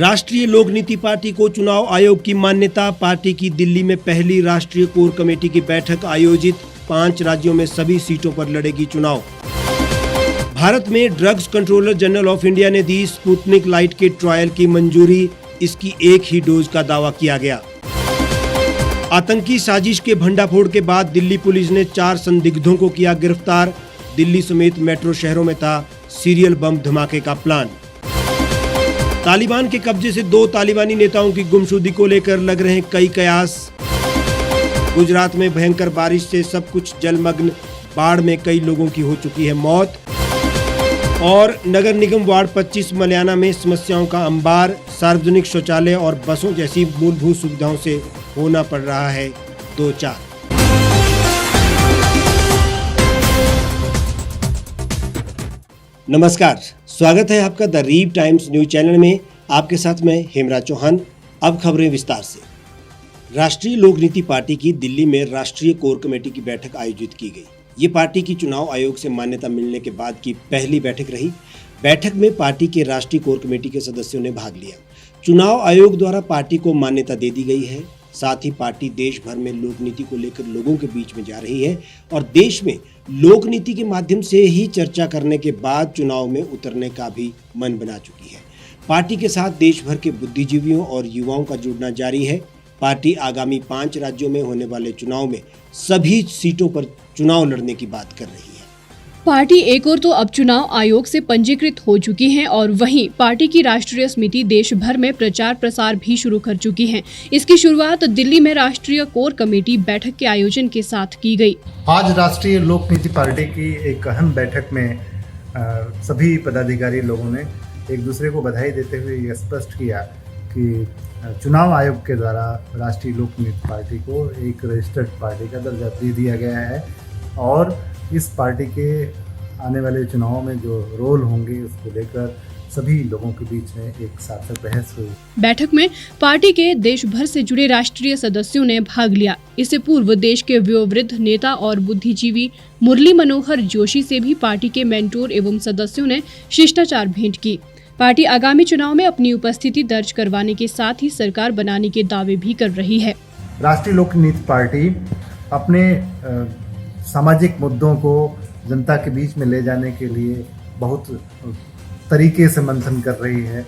राष्ट्रीय लोक नीति पार्टी को चुनाव आयोग की मान्यता। पार्टी की दिल्ली में पहली राष्ट्रीय कोर कमेटी की बैठक आयोजित। 5 राज्यों में सभी सीटों पर लड़ेगी चुनाव। भारत में drugs controller general of India ने दी स्पुतनिक लाइट के ट्रायल की मंजूरी। इसकी एक ही डोज का दावा किया गया। आतंकी साजिश के भंडाफोड़ के बाद दिल्ली पुलिस ने 4 संदिग्धों को किया गिरफ्तार। दिल्ली समेत मेट्रो शहरों में था सीरियल बम धमाके का प्लान। तालिबान के कब्जे से 2 तालिबानी नेताओं की गुमशुदगी को लेकर लग रहे कई कयास। गुजरात में भयंकर बारिश से सब कुछ जलमग्न। बाढ़ में कई लोगों की हो चुकी है मौत। और नगर निगम वार्ड 25 मलियाना में समस्याओं का अंबार। सार्वजनिक शौचालय और बसों जैसी मूलभूत सुविधाओं से होना पड़ रहा है 2-4। नमस्कार, स्वागत है आपका द रीव टाइम्स न्यूज चैनल में। आपके साथ मैं हेमराज चौहान। अब खबरें विस्तार से। राष्ट्रीय लोक नीति पार्टी की दिल्ली में राष्ट्रीय कोर कमेटी की बैठक आयोजित की गई। ये पार्टी की चुनाव आयोग से मान्यता मिलने के बाद की पहली बैठक रही। बैठक में पार्टी के राष्ट्रीय कोर कमेटी के सदस्यों ने भाग लिया। चुनाव आयोग द्वारा पार्टी को मान्यता दे दी गई है। साथ ही पार्टी देश भर में लोक नीति को लेकर लोगों के बीच में जा रही है और देश में लोक नीति के माध्यम से ही चर्चा करने के बाद चुनाव में उतरने का भी मन बना चुकी है। पार्टी के साथ देश भर के बुद्धिजीवियों और युवाओं का जुड़ना जारी है। पार्टी आगामी 5 राज्यों में होने वाले चुनाव में सभी सीटों पर चुनाव लड़ने की बात कर रही है। पार्टी एक ओर तो अब चुनाव आयोग से पंजीकृत हो चुकी है और वहीं पार्टी की राष्ट्रीय समिति देश भर में प्रचार प्रसार भी शुरू कर चुकी है। इसकी शुरुआत दिल्ली में राष्ट्रीय कोर कमेटी बैठक के आयोजन के साथ की गई। आज राष्ट्रीय लोक नीति पार्टी की एक अहम बैठक में सभी पदाधिकारी लोगों ने एक दूसरे को बधाई देते हुए यह स्पष्ट किया कि चुनाव आयोग के द्वारा राष्ट्रीय लोक नीति पार्टी को एक रजिस्टर्ड पार्टी का दर्जा दे दिया गया है और इस पार्टी के आने वाले चुनावों में जो रोल होंगे उसको लेकर सभी लोगों के बीच में एक सार्थक बहस हुई। बैठक में पार्टी के देश भर से जुड़े राष्ट्रीय सदस्यों ने भाग लिया। इससे पूर्व देश के वयोवृद्ध नेता और बुद्धिजीवी मुरली मनोहर जोशी से भी पार्टी के मेंटोर एवं सदस्यों ने शिष्टाचार भेंट की। पार्टी आगामी चुनाव में अपनी उपस्थिति दर्ज करवाने के साथ ही सरकार बनाने के दावे भी कर रही है। राष्ट्रीय लोक नीति पार्टी अपने सामाजिक मुद्दों को जनता के बीच में ले जाने के लिए बहुत तरीके से मंथन कर रही है।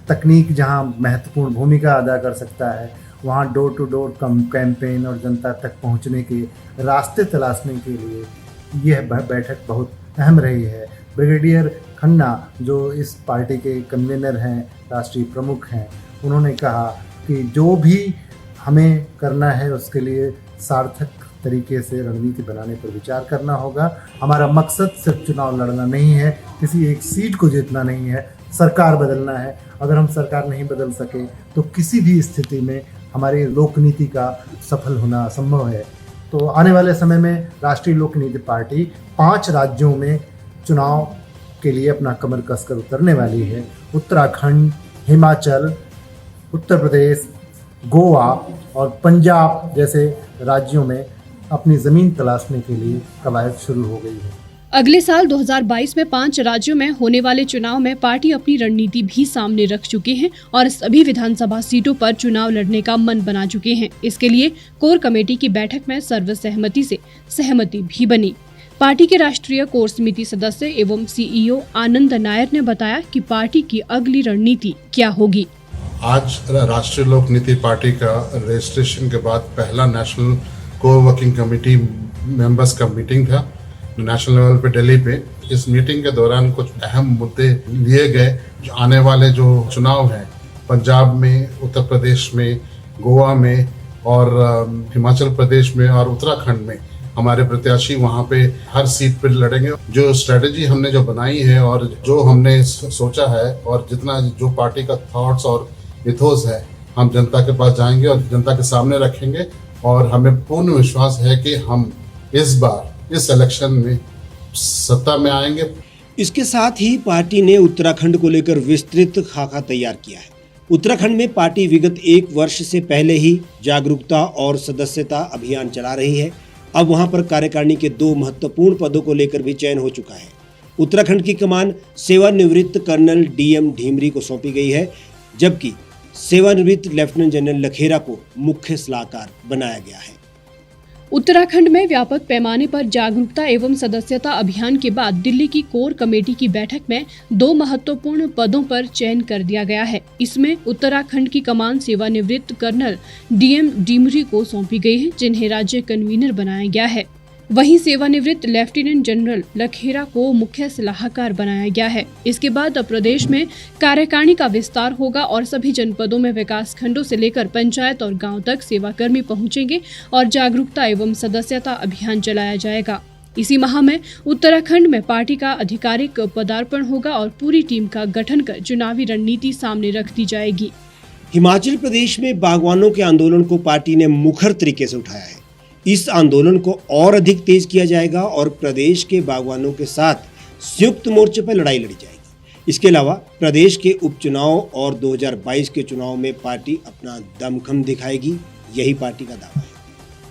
तकनीक जहां महत्वपूर्ण भूमिका अदा कर सकता है वहां डोर टू डोर कैंपेन और जनता तक पहुंचने के रास्ते तलाशने के लिए यह बैठक बहुत अहम रही है। ब्रिगेडियर खन्ना जो इस पार्टी के कन्वीनर हैं, राष्ट्रीय प्रमुख हैं, उन्होंने कहा कि जो भी हमें करना है उसके लिए सार्थक तरीके से रणनीति बनाने पर विचार करना होगा। हमारा मकसद सिर्फ चुनाव लड़ना नहीं है, किसी एक सीट को जीतना नहीं है, सरकार बदलना है। अगर हम सरकार नहीं बदल सके तो किसी भी स्थिति में हमारी लोक नीति का सफल होना असंभव है। तो आने वाले समय में राष्ट्रीय लोक नीति पार्टी 5 राज्यों में चुनाव के लिए अपना कमर कसकर उतरने वाली है। उत्तराखंड, हिमाचल, उत्तर प्रदेश, गोवा और पंजाब जैसे राज्यों में अपनी जमीन तलाशने के लिए कवायद शुरू हो गई है। अगले साल 2022 में 5 राज्यों में होने वाले चुनाव में पार्टी अपनी रणनीति भी सामने रख चुकी है और सभी विधानसभा सीटों पर चुनाव लड़ने का मन बना चुके हैं। इसके लिए कोर कमेटी की बैठक में सर्वसहमति से सहमति भी बनी। पार्टी के राष्ट्रीय कोर समिति सदस्य एवं सीईओ आनंद नायर ने बताया कि पार्टी की अगली रणनीति क्या होगी। आज राष्ट्रीय लोक नीति पार्टी का रजिस्ट्रेशन के बाद पहला national core working committee members का मीटिंग था नेशनल लेवल पे दिल्ली पे। इस मीटिंग के दौरान कुछ अहम मुद्दे लिए गए। जो आने वाले जो चुनाव हैं पंजाब में, उत्तर प्रदेश में, गोवा में और हिमाचल प्रदेश में और उत्तराखंड में हमारे प्रत्याशी वहाँ पे हर सीट पर लड़ेंगे। जो स्ट्रेटेजी हमने जो बनाई है और जो हमने सोचा है और जितना जो पार्टी का थॉट्स और इथोस है हम जनता के पास जाएंगे और जनता के सामने रखेंगे और हमें पूर्ण विश्वास है कि हम इस बार इस इलेक्शन में सत्ता में आएंगे। इसके साथ ही पार्टी ने उत्तराखंड को लेकर विस्तृत खाका तैयार किया है। उत्तराखंड में पार्टी विगत 1 वर्ष से पहले ही जागरूकता और सदस्यता अभियान चला रही है। अब वहां पर कार्यकारिणी के 2 महत्वपूर्ण पदों को लेकर भी चयन हो चुका है। उत्तराखंड की कमान सेवानिवृत्त कर्नल DM ढीमरी को सौंपी गई है, जबकि सेवानिवृत्त लेफ्टिनेंट जनरल लखेरा को मुख्य सलाहकार बनाया गया है। उत्तराखंड में व्यापक पैमाने पर जागरूकता एवं सदस्यता अभियान के बाद दिल्ली की कोर कमेटी की बैठक में 2 महत्वपूर्ण पदों पर चयन कर दिया गया है। इसमें उत्तराखंड की कमान सेवानिवृत्त कर्नल DM डिमरी को सौंपी गई है, जिन्हें राज्य कन्वीनर बनाया गया है। वहीं सेवानिवृत्त लेफ्टिनेंट जनरल लखेरा को मुख्य सलाहकार बनाया गया है। इसके बाद अब प्रदेश में कार्यकारिणी का विस्तार होगा और सभी जनपदों में विकास खंडों से लेकर पंचायत और गांव तक सेवाकर्मी पहुंचेंगे और जागरूकता एवं सदस्यता अभियान चलाया जाएगा। इसी माह में उत्तराखंड में पार्टी का आधिकारिक पदार्पण होगा और पूरी टीम का गठन कर चुनावी रणनीति सामने रख दी जाएगी। हिमाचल प्रदेश में बागवानों के आंदोलन को पार्टी ने मुखर तरीके से उठाया है। इस आंदोलन को और अधिक तेज किया जाएगा और प्रदेश के बागवानों के साथ संयुक्त मोर्चे पर लड़ाई लड़ी जाएगी। इसके अलावा प्रदेश के उपचुनाव और 2022 के चुनाव में पार्टी अपना दमखम दिखाएगी, यही पार्टी का दावा है।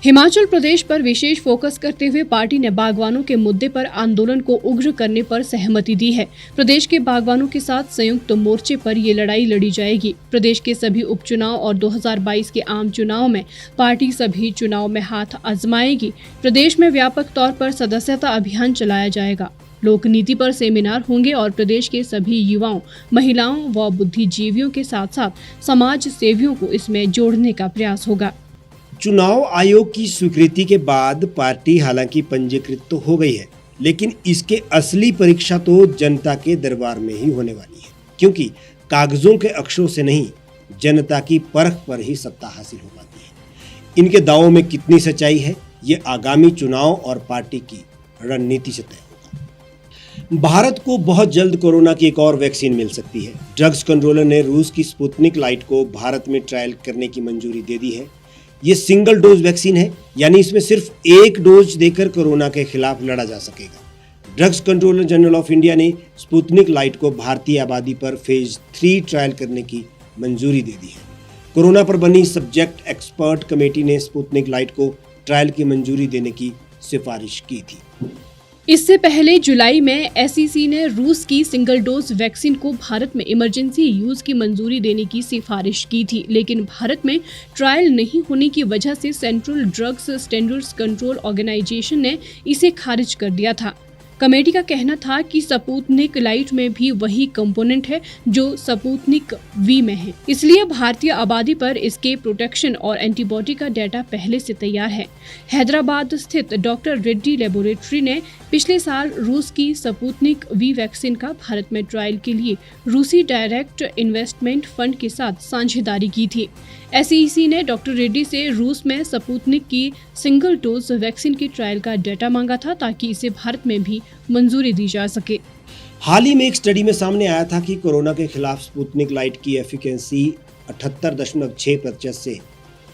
हिमाचल प्रदेश पर विशेष फोकस करते हुए पार्टी ने बागवानों के मुद्दे पर आंदोलन को उग्र करने पर सहमति दी है। प्रदेश के बागवानों के साथ संयुक्त मोर्चे पर ये लड़ाई लड़ी जाएगी। प्रदेश के सभी उपचुनाव और 2022 के आम चुनाव में पार्टी सभी चुनाव में हाथ आजमाएगी। प्रदेश में व्यापक तौर पर सदस्यता अभियान चलाया जाएगा। लोक नीति पर सेमिनार होंगे और प्रदेश के सभी युवाओं, महिलाओं व बुद्धिजीवियों के साथ साथ समाज सेवियों को इसमें जोड़ने का प्रयास होगा। चुनाव आयोग की स्वीकृति के बाद पार्टी हालांकि पंजीकृत तो हो गई है, लेकिन इसके असली परीक्षा तो जनता के दरबार में ही होने वाली है, क्योंकि कागजों के अक्षरों से नहीं, जनता की परख पर ही सत्ता हासिल हो पाती है। इनके दावों में कितनी सच्चाई है, ये आगामी चुनाव और पार्टी की रणनीति से तय होगा। भारत को बहुत जल्द कोरोना की एक और वैक्सीन मिल सकती है। ड्रग्स कंट्रोलर ने रूस की स्पुतनिक लाइट को भारत में ट्रायल करने की मंजूरी दे दी है। ये सिंगल डोज वैक्सीन है, यानी इसमें सिर्फ एक डोज देकर कोरोना के खिलाफ लड़ा जा सकेगा। Drugs controller general of India ने स्पुतनिक लाइट को भारतीय आबादी पर फेज 3 ट्रायल करने की मंजूरी दे दी है। कोरोना पर बनी सब्जेक्ट एक्सपर्ट कमेटी ने स्पुतनिक लाइट को ट्रायल की मंजूरी देने की सिफारिश की थी। इससे पहले जुलाई में SEC ने रूस की सिंगल डोज वैक्सीन को भारत में इमरजेंसी यूज की मंजूरी देने की सिफारिश की थी, लेकिन भारत में ट्रायल नहीं होने की वजह से central drugs standards control organisation ने इसे खारिज कर दिया था। कमेटी का कहना था कि स्पुतनिक लाइट में भी वही कंपोनेंट है जो स्पुतनिक V में है, इसलिए भारतीय आबादी पर इसके प्रोटेक्शन और एंटीबॉडी का डाटा पहले से तैयार है। हैदराबाद स्थित डॉक्टर रेड्डी लेबोरेटरी ने पिछले साल रूस की स्पुतनिक V वैक्सीन का भारत में ट्रायल के लिए रूसी डायरेक्ट इन्वेस्टमेंट फंड के साथ साझेदारी की थी। SEC ने डॉक्टर रेड्डी से रूस में स्पुतनिक की सिंगल डोज वैक्सीन के ट्रायल का डाटा मांगा था, ताकि इसे भारत में भी मंजूरी दी जा सके। हाल ही में एक स्टडी में सामने आया था कि कोरोना के खिलाफ स्पुतनिक लाइट की एफिकेंसी 78.6% से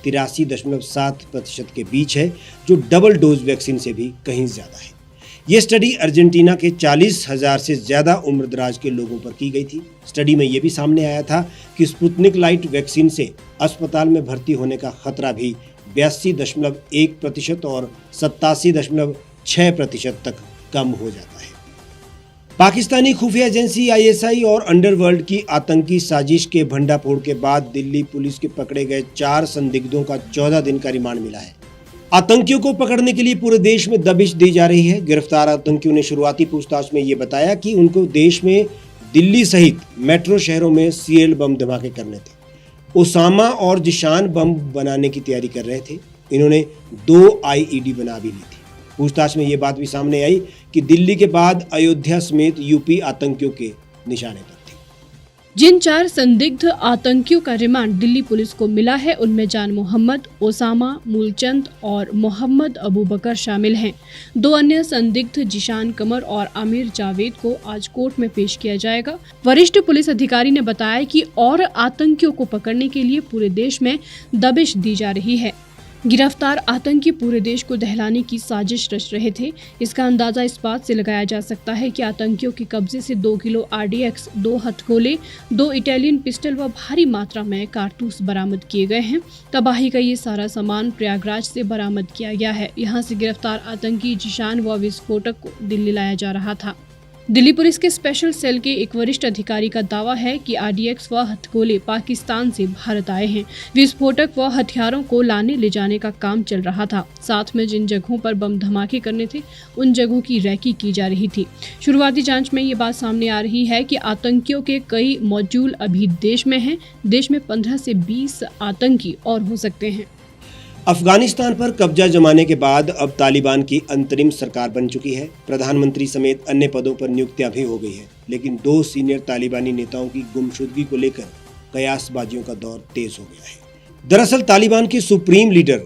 83.7% के बीच है, जो डबल डोज वैक्सीन से भी कहीं ज्यादा है। ये स्टडी अर्जेंटीना के 40,000 से ज्यादा उम्रदराज के लोगों पर की गई थी। स्टडी में यह भी सामने आया था कि स्पुतनिक लाइट वैक्सीन से अस्पताल में भर्ती होने का खतरा भी 82.1% और 87.6% तक कम हो जाता है। पाकिस्तानी खुफिया एजेंसी ISI और अंडरवर्ल्ड की आतंकी साजिश के भंडाफोड़ के बाद दिल्ली पुलिस के पकड़े गए 4 संदिग्धों का 14 दिन का रिमांड मिला है। आतंकियों को पकड़ने के लिए पूरे देश में दबिश दी जा रही है। गिरफ्तार आतंकियों ने शुरुआती पूछताछ में ये बताया कि उनको देश में दिल्ली सहित मेट्रो शहरों में CL बम धमाके करने थे। ओसामा और जिशान बम बनाने की तैयारी कर रहे थे। इन्होंने 2 IED बना भी ली थी। पूछताछ में ये बात भी सामने आई कि दिल्ली के बाद अयोध्या समेत यूपी आतंकियों के निशाने पर थे। जिन 4 संदिग्ध आतंकियों का रिमांड दिल्ली पुलिस को मिला है, उनमें जान मोहम्मद, ओसामा, मूलचंद और मोहम्मद अबू बकर शामिल हैं। 2 अन्य संदिग्ध जिशान कमर और आमिर जावेद को आज कोर्ट में पेश किया जाएगा। वरिष्ठ पुलिस अधिकारी ने बताया कि और आतंकियों को पकड़ने के लिए पूरे देश में दबिश दी जा रही है। गिरफ्तार आतंकी पूरे देश को दहलाने की साजिश रच रहे थे। इसका अंदाजा इस बात से लगाया जा सकता है कि आतंकियों के कब्जे से 2 किलो RDX, 2 हथगोले, 2 इटालियन पिस्टल व भारी मात्रा में कारतूस बरामद किए गए हैं। तबाही का ये सारा सामान प्रयागराज से बरामद किया गया है। यहाँ से गिरफ्तार आतंकी जिशान व विस्फोटक को दिल्ली लाया जा रहा था। दिल्ली पुलिस के स्पेशल सेल के एक वरिष्ठ अधिकारी का दावा है कि आरडीएक्स व हथगोले पाकिस्तान से भारत आए हैं। विस्फोटक व हथियारों को लाने ले जाने का काम चल रहा था। साथ में जिन जगहों पर बम धमाके करने थे उन जगहों की रैकी की जा रही थी। शुरुआती जांच में ये बात सामने आ रही है कि आतंकियों के कई मॉड्यूल अभी देश में हैं। देश में 15 से 20 आतंकी और हो सकते हैं। अफगानिस्तान पर कब्जा जमाने के बाद अब तालिबान की अंतरिम सरकार बन चुकी है। प्रधानमंत्री समेत अन्य पदों पर नियुक्तियां भी हो गई है, लेकिन 2 सीनियर तालिबानी नेताओं की गुमशुदगी को लेकर कयासबाजियों का दौर तेज हो गया है। दरअसल तालिबान के सुप्रीम लीडर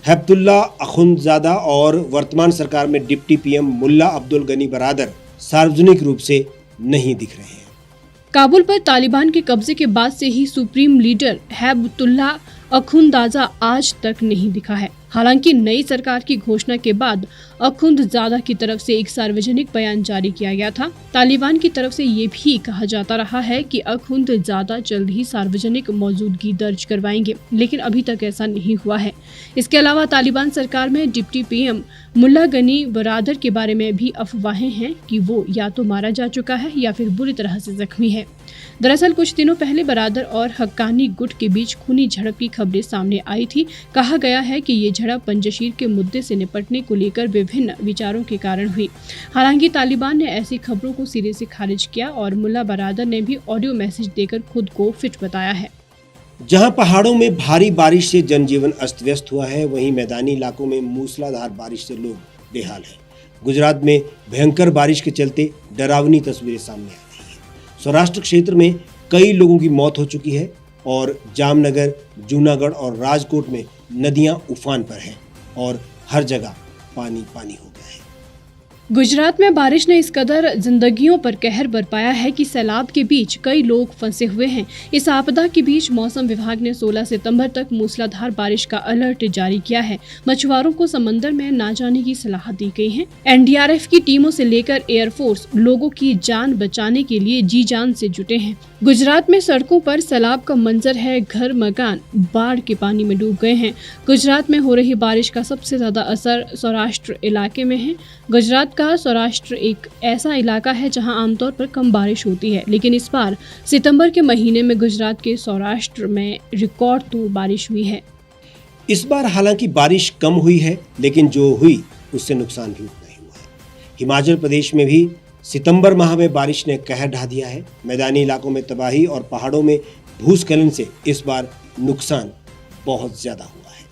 हैबतुल्ला अखुंदजादा और वर्तमान सरकार में डिप्टी पीएम मुल्ला अब्दुल गनी बरादर सार्वजनिक रूप से नहीं दिख रहे हैं। काबुल पर तालिबान के कब्जे के बाद से ही सुप्रीम लीडर हैबतुल्ला अखुंदजादा आज तक नहीं दिखा है। हालांकि नई सरकार की घोषणा के बाद अखुंदजादा की तरफ से एक सार्वजनिक बयान जारी किया गया था। तालिबान की तरफ से ये भी कहा जाता रहा है कि अखुंदजादा जल्द ही सार्वजनिक मौजूदगी दर्ज करवाएंगे, लेकिन अभी तक ऐसा नहीं हुआ है। इसके अलावा तालिबान सरकार में डिप्टी पीएम मुल्ला गनी बरादर के बारे में भी अफवाहें हैं कि वो या तो मारा जा चुका है या फिर बुरी तरह से जख्मी है। दरअसल कुछ दिनों पहले बरादर और हक्कानी गुट के बीच खूनी झड़प की खबरें सामने आई थी। कहा गया है कि ये झड़प पंजशीर के मुद्दे से निपटने को लेकर विभिन्न विचारों के कारण हुई। हालांकि तालिबान ने ऐसी खबरों को सिरे से खारिज किया और मुल्ला बरादर ने भी ऑडियो मैसेज देकर खुद को फिट बताया है। जहां पहाड़ों में भारी बारिश से जनजीवन अस्त व्यस्त हुआ है, वहीं मैदानी इलाकों में मूसलाधार बारिश से लोग बेहाल हैं। गुजरात में भयंकर बारिश के चलते डरावनी तस्वीरें सामने आ रही हैं। सौराष्ट्र क्षेत्र में कई लोगों की मौत हो चुकी है और जामनगर, जूनागढ़ और राजकोट में नदियां उफान पर हैं और हर जगह पानी पानी हो गया है। गुजरात में बारिश ने इस कदर जिंदगियों पर कहर बरपाया है कि सैलाब के बीच कई लोग फंसे हुए हैं। इस आपदा के बीच मौसम विभाग ने 16 सितंबर तक मूसलाधार बारिश का अलर्ट जारी किया है। मछुआरों को समंदर में ना जाने की सलाह दी गई है। एनडीआरएफ की टीमों से लेकर एयरफोर्स लोगों की जान बचाने के लिए जी जान से जुटे हैं। गुजरात में सड़कों पर सैलाब का मंजर है। घर मकान बाढ़ के पानी में डूब गए हैं। गुजरात में हो रही बारिश का सबसे ज्यादा असर सौराष्ट्र इलाके में है। गुजरात का सौराष्ट्र एक ऐसा इलाका है जहां आमतौर पर कम बारिश होती है, लेकिन इस बार सितंबर के महीने में गुजरात के सौराष्ट्र में रिकॉर्ड तोड़ बारिश हुई है। इस बार हालांकि बारिश कम हुई है, लेकिन जो हुई उससे नुकसान भी उतना ही हुआ है। हिमाचल प्रदेश में भी सितंबर माह में बारिश ने कहर ढा दिया है। मैदानी इलाकों में तबाही और पहाड़ों में भूस्खलन से इस बार नुकसान बहुत ज्यादा हुआ है।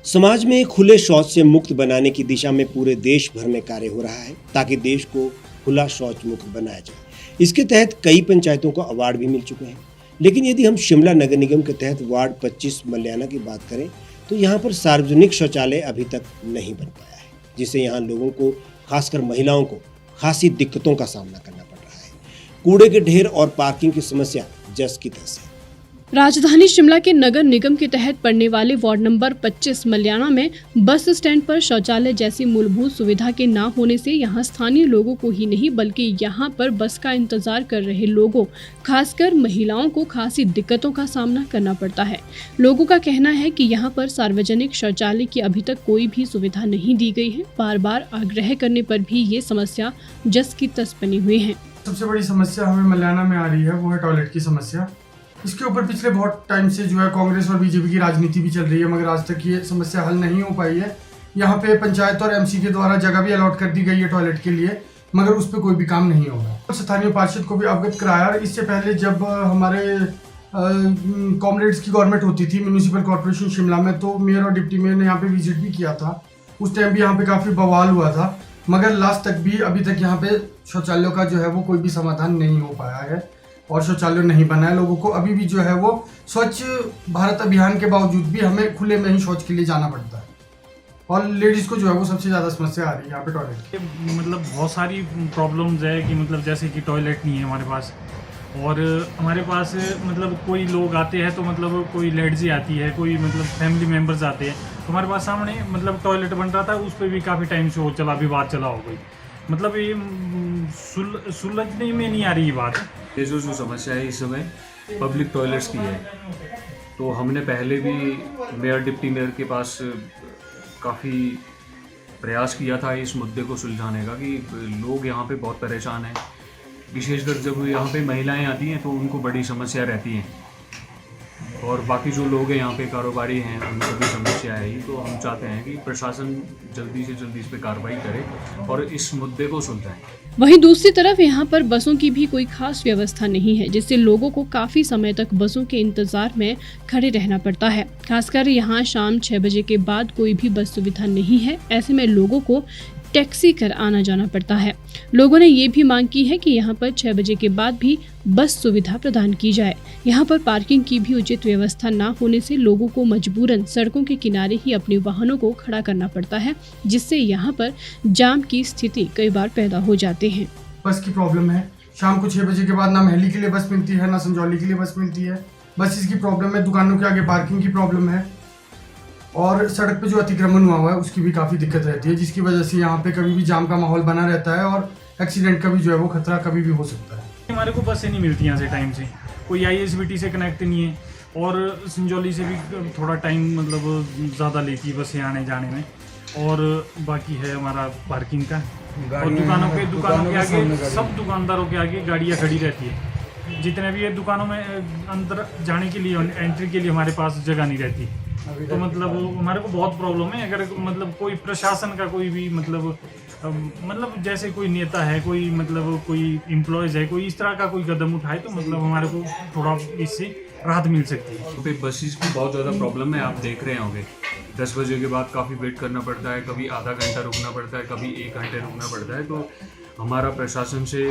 समाज में खुले शौच से मुक्त बनाने की दिशा में पूरे देश भर में कार्य हो रहा है ताकि देश को खुला शौच मुक्त बनाया जाए। इसके तहत कई पंचायतों को अवार्ड भी मिल चुके हैं। लेकिन यदि हम शिमला नगर निगम के तहत वार्ड 25 मल्याना की बात करें तो यहाँ पर सार्वजनिक शौचालय अभी तक नहीं बन पाया है, जिससे यहाँ लोगों को, खासकर महिलाओं को, खासी दिक्कतों का सामना करना पड़ रहा है। कूड़े के ढेर और पार्किंग की समस्या जस की तस है। राजधानी शिमला के नगर निगम के तहत पड़ने वाले वार्ड नंबर 25 मल्याना में बस स्टैंड पर शौचालय जैसी मूलभूत सुविधा के ना होने से यहां स्थानीय लोगों को ही नहीं बल्कि यहां पर बस का इंतजार कर रहे लोगों, खासकर महिलाओं को खासी दिक्कतों का सामना करना पड़ता है। लोगों का कहना है कि यहां पर सार्वजनिक शौचालय की अभी तक कोई भी सुविधा नहीं दी गई है। बार बार आग्रह करने पर भी ये समस्या जस की तस बनी हुई है। सबसे बड़ी समस्या हमें मल्याना में आ रही है वो है टॉयलेट की समस्या। इसके ऊपर पिछले बहुत टाइम से जो है कांग्रेस और बीजेपी की राजनीति भी चल रही है, मगर आज तक ये समस्या हल नहीं हो पाई है। यहाँ पे पंचायत और एमसी के द्वारा जगह भी अलॉट कर दी गई है टॉयलेट के लिए, मगर उस पर कोई भी काम नहीं हो रहा। स्थानीय पार्षद को भी अवगत कराया। इससे पहले जब हमारे कॉमरेड्स की गवर्नमेंट होती थी म्यूनिसिपल कॉर्पोरेशन शिमला में, तो मेयर और डिप्टी मेयर ने यहाँ पे विजिट भी किया था। उस टाइम भी यहाँ पे काफ़ी बवाल हुआ था, मगर लास्ट तक भी अभी तक यहाँ पे शौचालयों का जो है वो कोई भी समाधान नहीं हो पाया है और शौचालय नहीं बना है। लोगों को अभी भी जो है वो स्वच्छ भारत अभियान के बावजूद भी हमें खुले में ही शौच के लिए जाना पड़ता है और लेडीज़ को जो है वो सबसे ज़्यादा समस्या आ रही है यहाँ पे टॉयलेट की। मतलब बहुत सारी प्रॉब्लम्स है कि मतलब जैसे कि टॉयलेट नहीं है हमारे पास, और हमारे पास मतलब कोई लोग आते हैं तो मतलब कोई लेडीज़ आती है, कोई मतलब फैमिली मेम्बर्स आते हैं, तो हमारे पास सामने मतलब टॉयलेट बन रहा था, उस पर भी काफ़ी टाइम से वो चला, विवाद चला हो गई। मतलब ये सुलझने में नहीं आ रही बात। ये जो समस्या है इस समय पब्लिक टॉयलेट्स की है, तो हमने पहले भी मेयर डिप्टी मेयर के पास काफ़ी प्रयास किया था इस मुद्दे को सुलझाने का कि लोग यहाँ पे बहुत परेशान हैं, विशेषकर जब यहाँ पे महिलाएं आती हैं तो उनको बड़ी समस्या रहती हैं, और बाकी जो लोग हैं यहाँ पे कारोबारी हैं उनको भी समस्या है ही। तो हम चाहते हैं कि प्रशासन जल्दी से जल्दी इस पर कार्रवाई करे और इस मुद्दे को सुलझाएं। वहीं दूसरी तरफ यहाँ पर बसों की भी कोई खास व्यवस्था नहीं है, जिससे लोगों को काफी समय तक बसों के इंतजार में खड़े रहना पड़ता है। खासकर यहाँ शाम 6 बजे के बाद कोई भी बस सुविधा नहीं है। ऐसे में लोगों को टैक्सी कर आना जाना पड़ता है। लोगों ने ये भी मांग की है कि यहाँ पर 6 बजे के बाद भी बस सुविधा प्रदान की जाए। यहाँ पर पार्किंग की भी उचित व्यवस्था न होने से लोगों को मजबूरन सड़कों के किनारे ही अपने वाहनों को खड़ा करना पड़ता है, जिससे यहाँ पर जाम की स्थिति कई बार पैदा हो जाते हैं। बस की प्रॉब्लम है, शाम को 6 बजे के बाद ना महली के लिए बस मिलती है, ना संजौली के लिए बस मिलती है। बस इसकी प्रॉब्लम है, दुकानों के आगे पार्किंग की प्रॉब्लम है, और सड़क पे जो अतिक्रमण हुआ है उसकी भी काफ़ी दिक्कत रहती है, जिसकी वजह से यहाँ पे कभी भी जाम का माहौल बना रहता है और एक्सीडेंट का भी जो है वो खतरा कभी भी हो सकता है। हमारे को बसें नहीं मिलती यहाँ से टाइम से, कोई ISBT से कनेक्ट नहीं है, और संजौली से भी थोड़ा टाइम मतलब ज़्यादा लेती है बसें आने जाने में। और बाकी है हमारा पार्किंग का, और दुकानों के आगे सब दुकानदारों के आगे गाड़ियाँ खड़ी रहती है। जितने भी ये दुकानों में अंदर जाने के लिए, एंट्री के लिए हमारे पास जगह नहीं रहती। तो मतलब हमारे को बहुत प्रॉब्लम है। अगर मतलब कोई प्रशासन का कोई भी मतलब जैसे कोई नेता है, कोई मतलब कोई एम्प्लॉयज है, कोई इस तरह का कोई कदम उठाए तो मतलब हमारे को थोड़ा इससे राहत मिल सकती है। तो बसेस की बहुत ज़्यादा प्रॉब्लम है, आप देख रहे होंगे 10 बजे के बाद काफ़ी वेट करना पड़ता है, कभी आधा घंटा रुकना पड़ता है, कभी 1 घंटे रुकना पड़ता है। तो हमारा प्रशासन से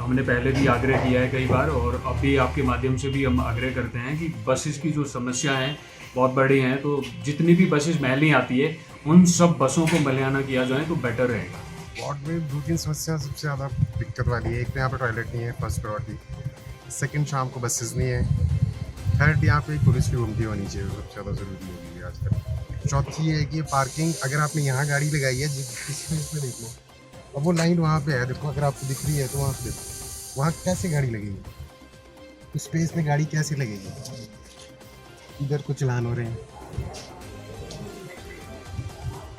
हमने पहले भी आग्रह किया है कई बार, और अब भी आपके माध्यम से भी हम आग्रह करते हैं कि बसेस की जो समस्या है बहुत बड़ी हैं, तो जितनी भी बसेस महली आती है उन सब बसों को मल्याना किया जाए तो बेटर रहेगा। वार्ड में 2-3 समस्या सबसे ज़्यादा दिक्कत वाली है। एक तो यहाँ पे टॉयलेट नहीं है, फर्स्ट प्रायोरिटी। सेकंड, शाम को बसेस नहीं है। थर्ड, यहाँ पे पुलिस की घूमती होनी चाहिए, सबसे ज़्यादा ज़रूरी होगी है आजकल। चौथी है कि पार्किंग, अगर आपने यहाँ गाड़ी लगाई है इसमें देख लो, अब वो लाइन वहाँ पे है, देखो अगर आपको दिख रही है तो वहाँ पे देखो, वहाँ कैसे गाड़ी लगेगी, स्पेस में गाड़ी कैसे लगेगी, इधर को चलान हो रहे हैं,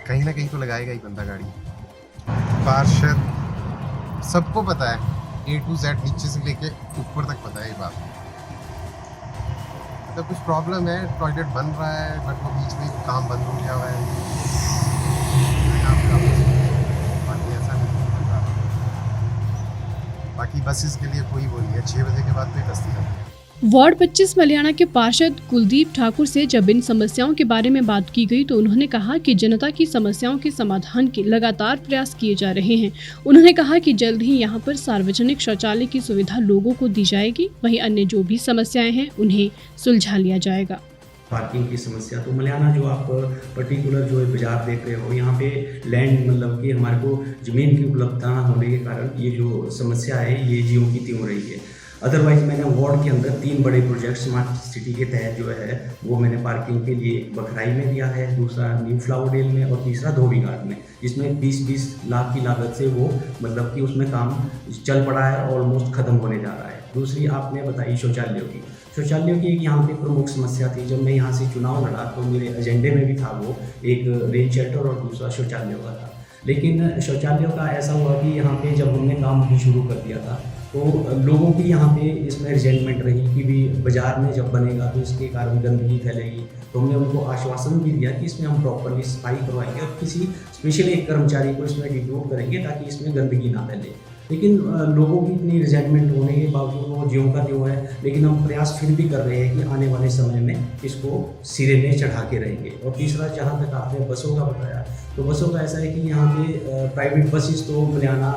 कहीं ना कहीं तो लगाएगा ही बंदा गाड़ी। पार्षद सबको पता है, A to Z नीचे से लेके ऊपर तक पता है ये बात। मतलब कुछ प्रॉब्लम है, टॉयलेट बन रहा है बट वो बीच में काम बंद हो गया हुआ है, बाकी ऐसा नहीं हो रहा। बाकी बसेस के लिए कोई वो नहीं है, 6 बजे के बाद कोई बस नहीं आती। वार्ड 25 मल्याना के पार्षद कुलदीप ठाकुर से जब इन समस्याओं के बारे में बात की गई तो उन्होंने कहा कि जनता की समस्याओं के समाधान के लगातार प्रयास किए जा रहे हैं। उन्होंने कहा कि जल्द ही यहां पर सार्वजनिक शौचालय की सुविधा लोगों को दी जाएगी, वहीं अन्य जो भी समस्याएं हैं उन्हें सुलझा लिया जाएगा। पार्किंग की समस्या, तो मल्याना जो आप पर्टिकुलर जो बाजार देख रहे हो, यहाँ पे लैंड मतलब कि हमारे को ज़मीन की उपलब्धता होने के कारण ये जो समस्या है ये ज्यों की त्यों रही है। अदरवाइज़ मैंने वार्ड के अंदर 3 बड़े प्रोजेक्ट स्मार्ट सिटी के तहत जो है वो मैंने पार्किंग के लिए बखराई में दिया है, दूसरा न्यू फ्लावरडेल में और तीसरा धोबी घाट में, जिसमें 20-20 लाख की लागत से वो मतलब कि उसमें काम चल पड़ा है, ऑलमोस्ट ख़त्म होने जा रहा है। दूसरी आपने बताई शौचालयों की। शौचालयों की एक यहाँ पे प्रमुख समस्या थी। जब मैं यहाँ से चुनाव लड़ा तो मेरे एजेंडे में भी था वो एक रेन शेल्टर और दूसरा शौचालयों का था। लेकिन शौचालयों का ऐसा हुआ कि यहाँ पे जब हमने काम भी शुरू कर दिया था तो लोगों की यहाँ पे इसमें रिजेंटमेंट रही कि भी बाज़ार में जब बनेगा तो इसके कारण गंदगी फैलेगी। तो हमने उनको आश्वासन भी दिया कि इसमें हम प्रॉपरली सफाई करवाएंगे और किसी स्पेशल एक कर्मचारी को इसमें डिप्यूट करेंगे ताकि इसमें गंदगी ना फैले। लेकिन लोगों की इतनी रिजेंटमेंट होने के बावजूद वो ज्यों का त्यों है। लेकिन हम प्रयास फिर भी कर रहे हैं कि आने वाले समय में इसको सिरे में चढ़ा के रहेंगे। और तीसरा, जहाँ तक आपने बसों का बताया, तो बसों का ऐसा है कि यहाँ पे प्राइवेट बसेस तो मल्याना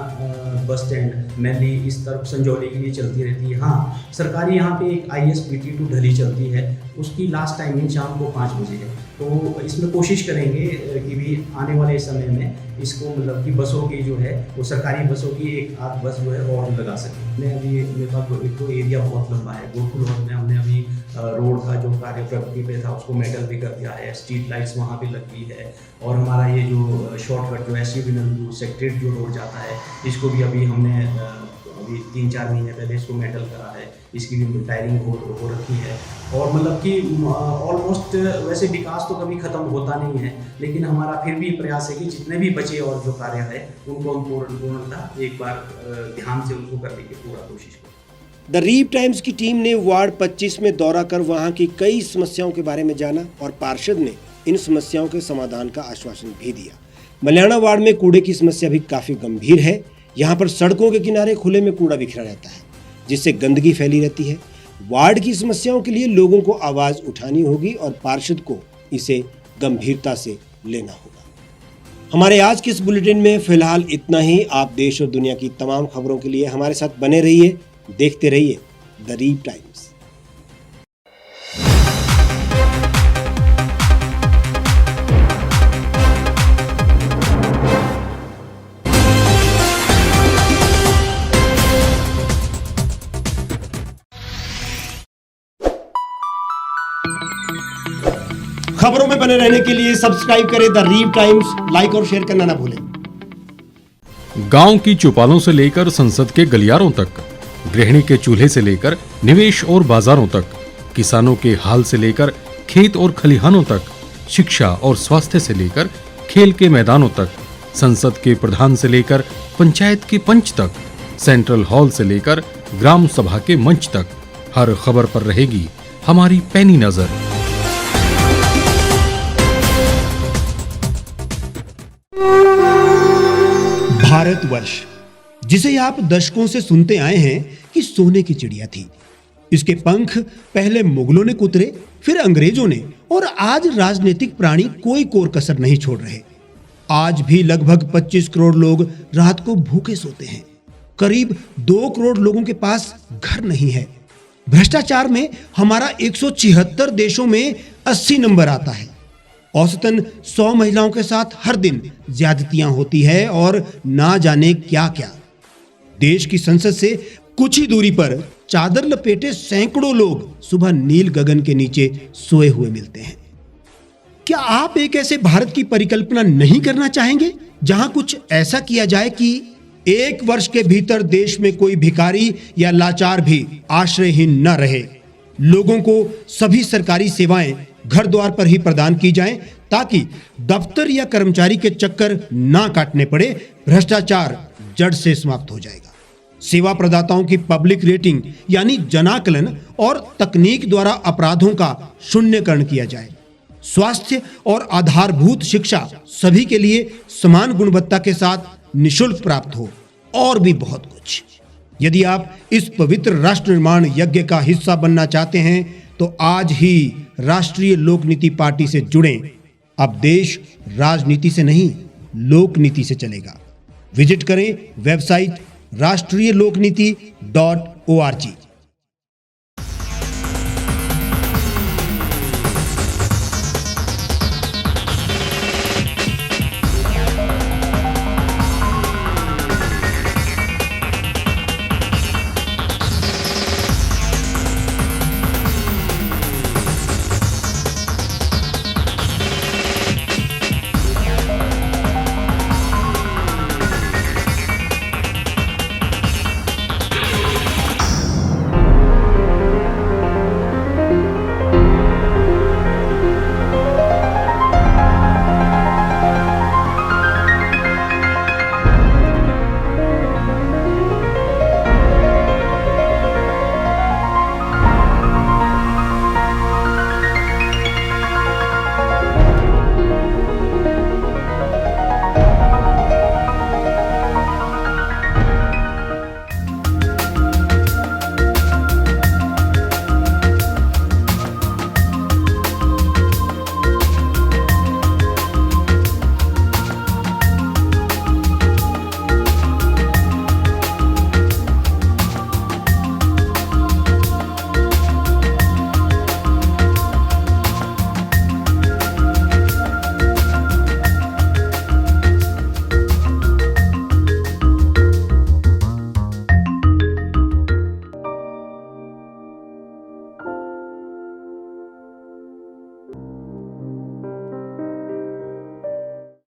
बस स्टैंड, मैली, इस तरफ संजौली के लिए चलती रहती है। हाँ, सरकारी यहाँ पे एक ISBT टू ढली चलती है, उसकी लास्ट टाइमिंग शाम को 5 बजे है। तो इसमें कोशिश करेंगे कि भी आने वाले समय में इसको मतलब कि बसों की जो है वो सरकारी बसों की 1-8 बस जो है और लगा सकें। हमने अभी मेरे पास एक तो एरिया बहुत लंबा है, गोकुल रोड में हमने अभी रोड का जो कार्य प्रगति पे था उसको मेटल भी कर दिया है, स्ट्रीट लाइट्स वहाँ पे लग गई है। और हमारा ये जो शॉर्टकट जो SU सेक्रेटरीट जो रोड जाता है इसको भी अभी हमने अभी 3-4 महीने पहले इसको मेटल करा है, इसकी भी टायरिंग हो रखी है। और मतलब कि ऑलमोस्ट वैसे विकास तो कभी ख़त्म होता नहीं है, लेकिन हमारा फिर भी प्रयास है कि जितने भी बचे और जो कार्य है उनको हम पूर्णतः एक बार ध्यान से उनको करने की पूरा कोशिश करें। द रीप टाइम्स की टीम ने वार्ड 25 में दौरा कर वहां की कई समस्याओं के बारे में जाना और पार्षद ने इन समस्याओं के समाधान का आश्वासन भी दिया। मल्याणा वार्ड में कूड़े की समस्या भी काफी गंभीर है। यहाँ पर सड़कों के किनारे खुले में कूड़ा बिखरा रहता है, जिससे गंदगी फैली रहती है। वार्ड की समस्याओं के लिए लोगों को आवाज उठानी होगी और पार्षद को इसे गंभीरता से लेना होगा। हमारे आज के इस बुलेटिन में फिलहाल इतना ही। आप देश और दुनिया की तमाम खबरों के लिए हमारे साथ बने रहिए, देखते रहिए द रीप टाइम्स। खबरों में बने रहने के लिए सब्सक्राइब करें द रीप टाइम्स, लाइक और शेयर करना ना भूलें। गांव की चौपालों से लेकर संसद के गलियारों तक, गृहिणी के चूल्हे से लेकर निवेश और बाजारों तक, किसानों के हाल से लेकर खेत और खलिहानों तक, शिक्षा और स्वास्थ्य से लेकर खेल के मैदानों तक, संसद के प्रधान से लेकर पंचायत के पंच तक, सेंट्रल हॉल से लेकर ग्राम सभा के मंच तक, हर खबर पर रहेगी हमारी पैनी नजर। भारतवर्ष, जिसे आप दशकों से सुनते आए हैं कि सोने की चिड़िया थी। इसके पंख पहले मुगलों ने कुतरे, फिर अंग्रेजों ने, और आज राजनीतिक प्राणी कोई कोर कसर नहीं छोड़ रहे। आज भी लगभग 25 करोड़ लोग रात को भूखे सोते हैं। करीब 2 करोड़ लोगों के पास घर नहीं है। भ्रष्टाचार में हमारा 176 देशों में 80 नंबर आता है। औसतन 100 महिलाओं के साथ हर दिन ज्यादतियां होती है और ना जाने क्या क्या। देश की संसद से कुछ ही दूरी पर चादर लपेटे सैकड़ों लोग सुबह नील गगन के नीचे सोए हुए मिलते हैं। क्या आप एक ऐसे भारत की परिकल्पना नहीं करना चाहेंगे जहां कुछ ऐसा किया जाए कि 1 वर्ष के भीतर देश में कोई भिखारी या लाचार भी आश्रयहीन न रहे? लोगों को सभी सरकारी सेवाएं घर द्वार पर ही प्रदान की जाएं, ताकि दफ्तर या कर्मचारी के चक्कर ना काटने पड़े। भ्रष्टाचार जड़ से समाप्त हो जाएगा। सेवा प्रदाताओं की पब्लिक रेटिंग यानी जनाकलन और तकनीक द्वारा अपराधों का शून्यकरण किया जाए। स्वास्थ्य और आधारभूत शिक्षा सभी के लिए समान गुणवत्ता के साथ निशुल्क प्राप्त हो, और भी बहुत कुछ। यदि आप इस पवित्र राष्ट्र निर्माण यज्ञ का हिस्सा बनना चाहते हैं तो आज ही राष्ट्रीय लोक नीति पार्टी से जुड़ें। अब देश राजनीति से नहीं, लोक नीति से चलेगा। विजिट करें वेबसाइट rashtriyalokniti.org।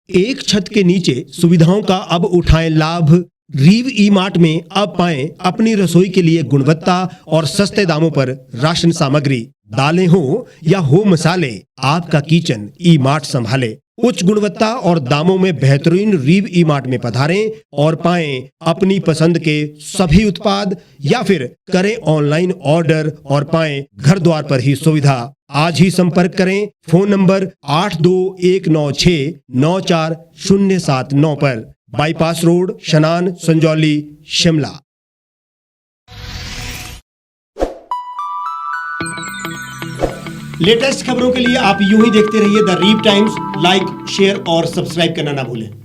एक छत के नीचे सुविधाओं का अब उठाएं लाभ। रीव ई मार्ट में अब पाएं अपनी रसोई के लिए गुणवत्ता और सस्ते दामों पर राशन सामग्री। दालें हो या हो मसाले, आपका किचन ई मार्ट संभाले। उच्च गुणवत्ता और दामों में बेहतरीन रीव ई मार्ट में पधारें और पाएं अपनी पसंद के सभी उत्पाद, या फिर करें ऑनलाइन ऑर्डर और पाएं घर द्वार पर ही सुविधा। आज ही संपर्क करें फोन नंबर 8219694079 पर, बाईपास रोड, शनान, संजौली, शिमला। लेटेस्ट खबरों के लिए आप यूं ही देखते रहिए द रीव टाइम्स। लाइक, शेयर और सब्सक्राइब करना ना भूलें।